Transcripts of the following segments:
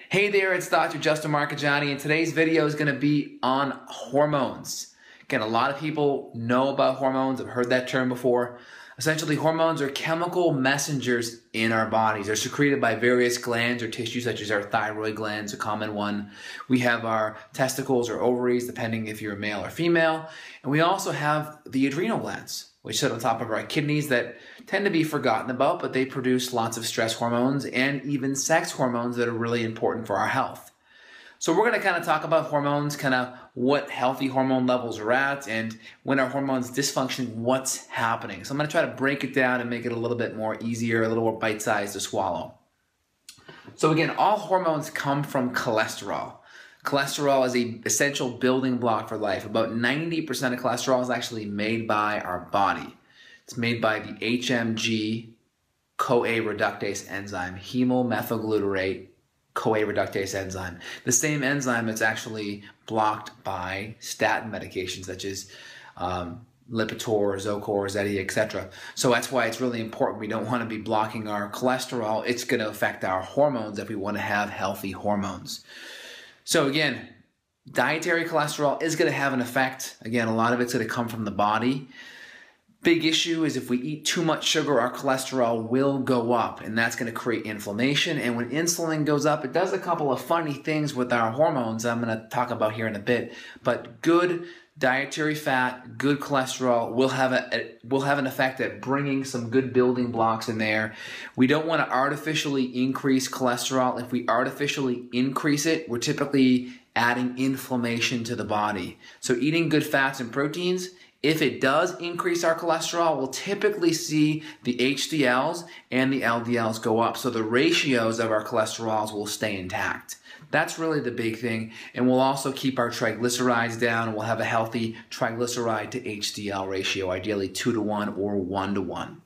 Hey there, it's Dr. Justin Marchegiani, and today's video is going to be on hormones. Again, a lot of people know about hormones. I've heard that term before. Essentially, hormones are chemical messengers in our bodies. They're secreted by various glands or tissues, such as our thyroid glands, a common one. We have our testicles or ovaries, depending if you're a male or female. And we also have the adrenal glands, which sit on top of our kidneys that tend to be forgotten about, but they produce lots of stress hormones and even sex hormones that are really important for our health. So we're going to kind of talk about hormones, kind of what healthy hormone levels are at, and when our hormones dysfunction, what's happening. So I'm going to try to break it down and make it a little bit more easier, a little more bite-sized to swallow. So again, all hormones come from cholesterol. Cholesterol is an essential building block for life. About 90% of cholesterol is actually made by our body. It's made by the HMG-CoA reductase enzyme, hemomethylglutarate CoA reductase enzyme. The same enzyme that's actually blocked by statin medications such as Lipitor, Zocor, Zeti, etc. So that's why it's really important. We don't want to be blocking our cholesterol. It's going to affect our hormones if we want to have healthy hormones. So again, dietary cholesterol is going to have an effect. Again, a lot of it's going to come from the body. Big issue is if we eat too much sugar, our cholesterol will go up, and that's going to create inflammation. And when insulin goes up, it does a couple of funny things with our hormones I'm going to talk about here in a bit. But good dietary fat, good cholesterol will have an effect at bringing some good building blocks in there. We don't want to artificially increase cholesterol. If we artificially increase it, we're typically adding inflammation to the body. So eating good fats and proteins, if it does increase our cholesterol, we'll typically see the HDLs and the LDLs go up. So the ratios of our cholesterols will stay intact. That's really the big thing. And we'll also keep our triglycerides down. We'll have a healthy triglyceride to HDL ratio, ideally 2-to-1 or 1-to-1.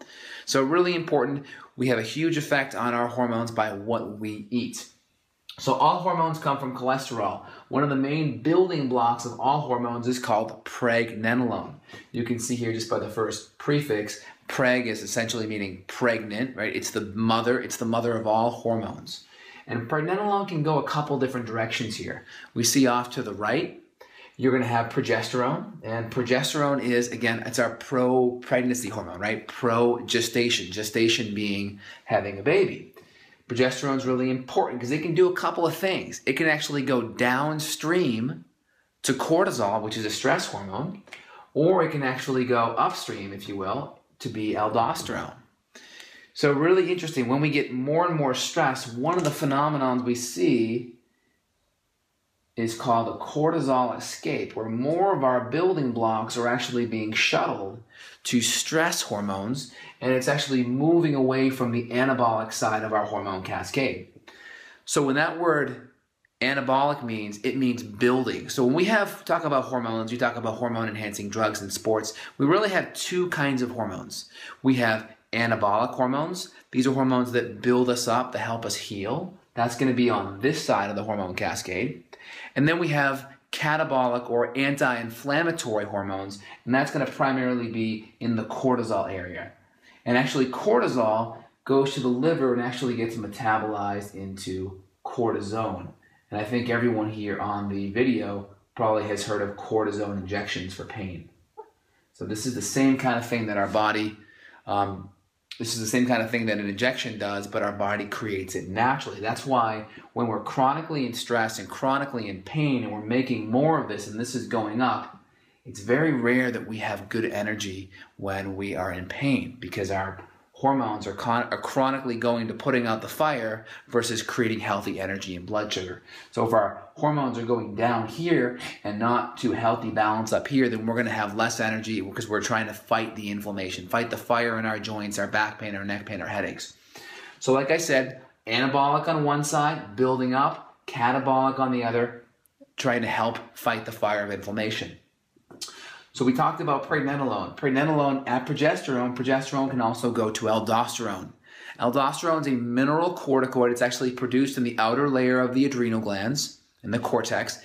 So really important. We have a huge effect on our hormones by what we eat. So all hormones come from cholesterol. One of the main building blocks of all hormones is called pregnenolone. You can see here just by the first prefix, preg is essentially meaning pregnant, right? It's the mother of all hormones. And pregnenolone can go a couple different directions here. We see off to the right, you're going to have progesterone. And progesterone is, again, it's our pro-pregnancy hormone, right? Pro-gestation, gestation being having a baby. Progesterone is really important because it can do a couple of things. It can actually go downstream to cortisol, which is a stress hormone, or it can actually go upstream, if you will, to be aldosterone. So really interesting. When we get more and more stress, one of the phenomenons we see is called a cortisol escape, where more of our building blocks are actually being shuttled to stress hormones, and it's actually moving away from the anabolic side of our hormone cascade. So when that word anabolic means, it means building. So when we talk about hormones, we talk about hormone enhancing drugs in sports, we really have two kinds of hormones. We have anabolic hormones. These are hormones that build us up, that help us heal. That's going to be on this side of the hormone cascade. And then we have catabolic or anti-inflammatory hormones, and that's going to primarily be in the cortisol area. And actually cortisol goes to the liver and actually gets metabolized into cortisone. And I think everyone here on the video probably has heard of cortisone injections for pain. So this is the same kind of thing that our body This is the same kind of thing that an injection does, but our body creates it naturally. That's why when we're chronically in stress and chronically in pain and we're making more of this and this is going up, it's very rare that we have good energy when we are in pain because our hormones are chronically going to putting out the fire versus creating healthy energy and blood sugar. So if our hormones are going down here and not to healthy balance up here, then we're going to have less energy because we're trying to fight the inflammation, fight the fire in our joints, our back pain, our neck pain, our headaches. So like I said, anabolic on one side, building up, catabolic on the other, trying to help fight the fire of inflammation. So we talked about pregnenolone. Pregnenolone at progesterone. Progesterone can also go to aldosterone. Aldosterone is a mineral corticoid. It's actually produced in the outer layer of the adrenal glands, in the cortex.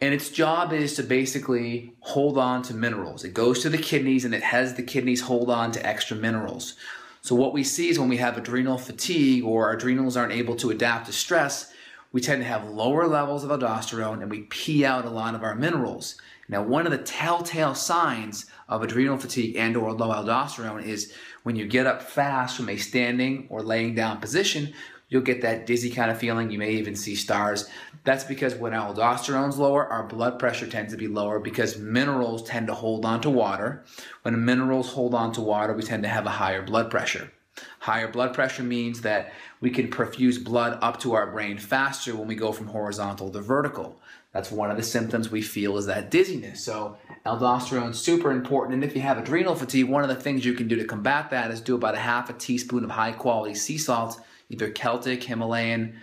And its job is to basically hold on to minerals. It goes to the kidneys and it has the kidneys hold on to extra minerals. So what we see is when we have adrenal fatigue or our adrenals aren't able to adapt to stress, we tend to have lower levels of aldosterone and we pee out a lot of our minerals. Now, one of the telltale signs of adrenal fatigue and or low aldosterone is when you get up fast from a standing or laying down position, you'll get that dizzy kind of feeling. You may even see stars. That's because when our aldosterone's lower, our blood pressure tends to be lower because minerals tend to hold on to water. When minerals hold on to water, we tend to have a higher blood pressure. Higher blood pressure means that we can perfuse blood up to our brain faster when we go from horizontal to vertical. That's one of the symptoms we feel is that dizziness. So aldosterone is super important. And if you have adrenal fatigue, one of the things you can do to combat that is do about a half a teaspoon of high quality sea salt, either Celtic, Himalayan,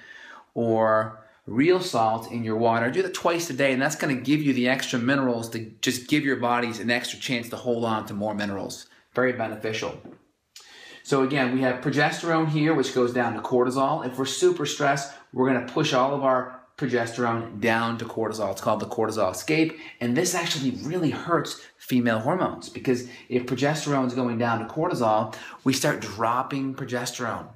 or real salt in your water. Do that twice a day, and that's going to give you the extra minerals to just give your bodies an extra chance to hold on to more minerals. Very beneficial. So again, we have progesterone here, which goes down to cortisol. If we're super stressed, we're going to push all of our progesterone down to cortisol. It's called the cortisol escape. And this actually really hurts female hormones because if progesterone is going down to cortisol, we start dropping progesterone.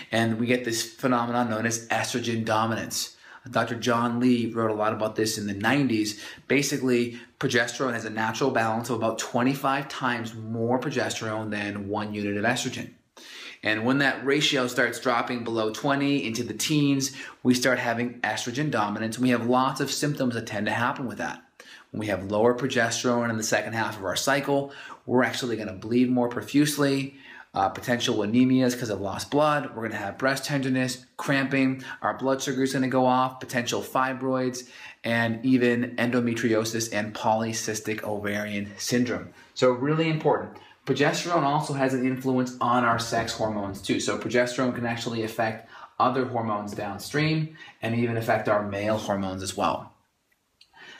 And we get this phenomenon known as estrogen dominance. Dr. John Lee wrote a lot about this in the 90s. Basically, progesterone has a natural balance of about 25 times more progesterone than 1 unit of estrogen. And when that ratio starts dropping below 20 into the teens, we start having estrogen dominance. And we have lots of symptoms that tend to happen with that. When we have lower progesterone in the second half of our cycle, we're actually going to bleed more profusely. Potential anemias because of lost blood. We're going to have breast tenderness, cramping. Our blood sugar is going to go off, potential fibroids, and even endometriosis and polycystic ovarian syndrome. So really important. Progesterone also has an influence on our sex hormones too. So progesterone can actually affect other hormones downstream and even affect our male hormones as well.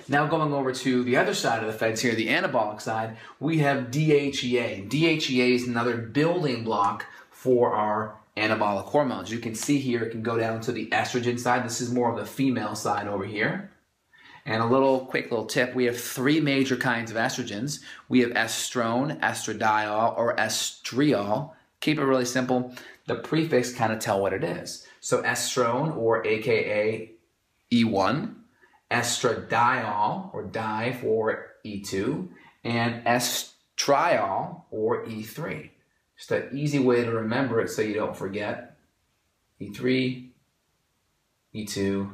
Now going over to the other side of the fence here, the anabolic side, we have DHEA. DHEA is another building block for our anabolic hormones. You can see here, it can go down to the estrogen side. This is more of the female side over here. And a quick little tip, we have three major kinds of estrogens. We have estrone, estradiol, or estriol. Keep it really simple. The prefix kind of tell what it is. So estrone, or AKA E1, estradiol, or di for E2, and estriol, or E3. Just an easy way to remember it so you don't forget. E3, E2,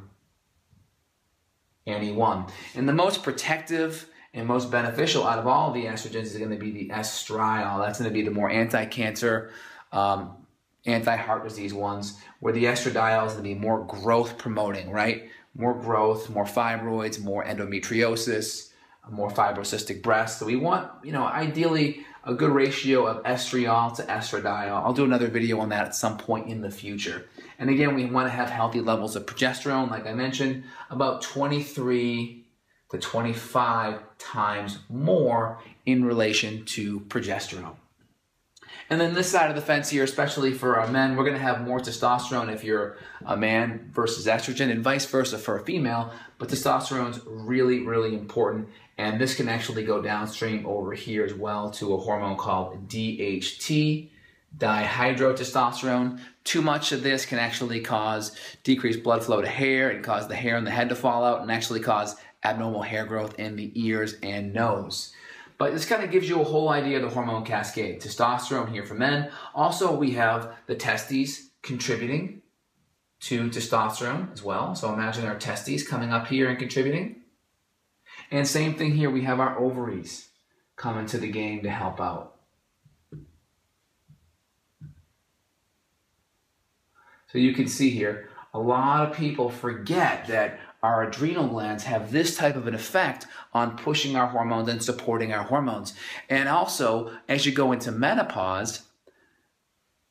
and E1. And the most protective and most beneficial out of all of the estrogens is going to be the estriol. That's going to be the more anti-cancer, anti-heart disease ones, where the estradiol is going to be more growth promoting, right? More growth, more fibroids, more endometriosis, more fibrocystic breasts. So we want, ideally a good ratio of estriol to estradiol. I'll do another video on that at some point in the future. And again, we want to have healthy levels of progesterone, like I mentioned, about 23 to 25 times more in relation to progesterone. And then this side of the fence here, especially for our men, we're going to have more testosterone if you're a man versus estrogen, and vice versa for a female. But testosterone is really, really important. And this can actually go downstream over here as well to a hormone called DHT, dihydrotestosterone. Too much of this can actually cause decreased blood flow to hair and cause the hair on the head to fall out and actually cause abnormal hair growth in the ears and nose. But this kind of gives you a whole idea of the hormone cascade. Testosterone here for men. Also, we have the testes contributing to testosterone as well. So imagine our testes coming up here and contributing. And same thing here, we have our ovaries coming to the game to help out. So you can see here, a lot of people forget that our adrenal glands have this type of an effect on pushing our hormones and supporting our hormones. And also, as you go into menopause,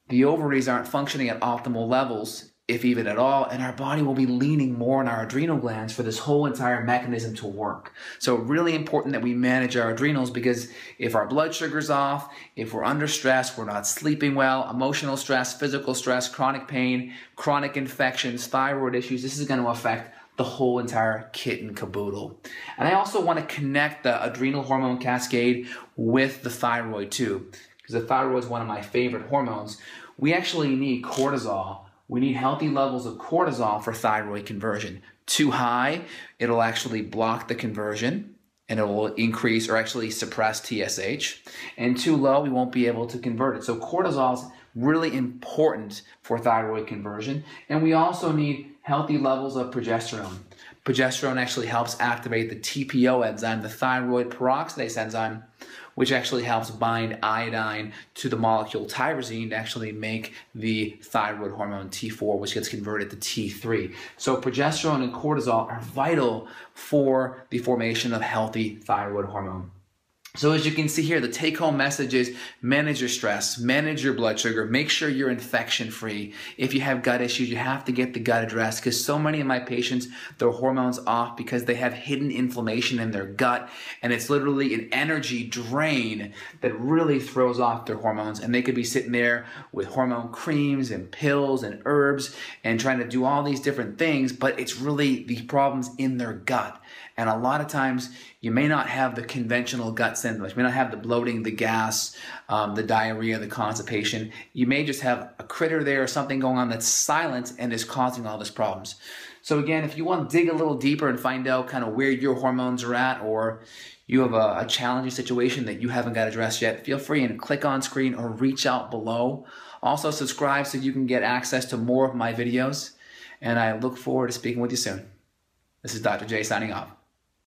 the ovaries aren't functioning at optimal levels, if even at all, and our body will be leaning more on our adrenal glands for this whole entire mechanism to work. So really important that we manage our adrenals, because if our blood sugar's off, if we're under stress, we're not sleeping well, emotional stress, physical stress, chronic pain, chronic infections, thyroid issues, this is going to affect the whole entire kit and caboodle. And I also want to connect the adrenal hormone cascade with the thyroid too, because the thyroid is one of my favorite hormones. We actually need cortisol we need healthy levels of cortisol for thyroid conversion. Too high, it'll actually block the conversion and it will increase or actually suppress TSH. And too low, we won't be able to convert it. So cortisol is really important for thyroid conversion. And we also need healthy levels of progesterone. Progesterone actually helps activate the TPO enzyme, the thyroid peroxidase enzyme, which actually helps bind iodine to the molecule tyrosine to actually make the thyroid hormone T4, which gets converted to T3. So progesterone and cortisol are vital for the formation of healthy thyroid hormone. So as you can see here, the take-home message is manage your stress, manage your blood sugar, make sure you're infection-free. If you have gut issues, you have to get the gut addressed because so many of my patients, their hormones off because they have hidden inflammation in their gut, and it's literally an energy drain that really throws off their hormones, and they could be sitting there with hormone creams and pills and herbs and trying to do all these different things, but it's really the problems in their gut. And a lot of times you may not have the conventional gut symptoms. You may not have the bloating, the gas, the diarrhea, the constipation. You may just have a critter there or something going on that's silent and is causing all these problems. So again, if you want to dig a little deeper and find out kind of where your hormones are at, or you have a challenging situation that you haven't got addressed yet, feel free and click on screen or reach out below. Also subscribe so you can get access to more of my videos. And I look forward to speaking with you soon. This is Dr. J signing off.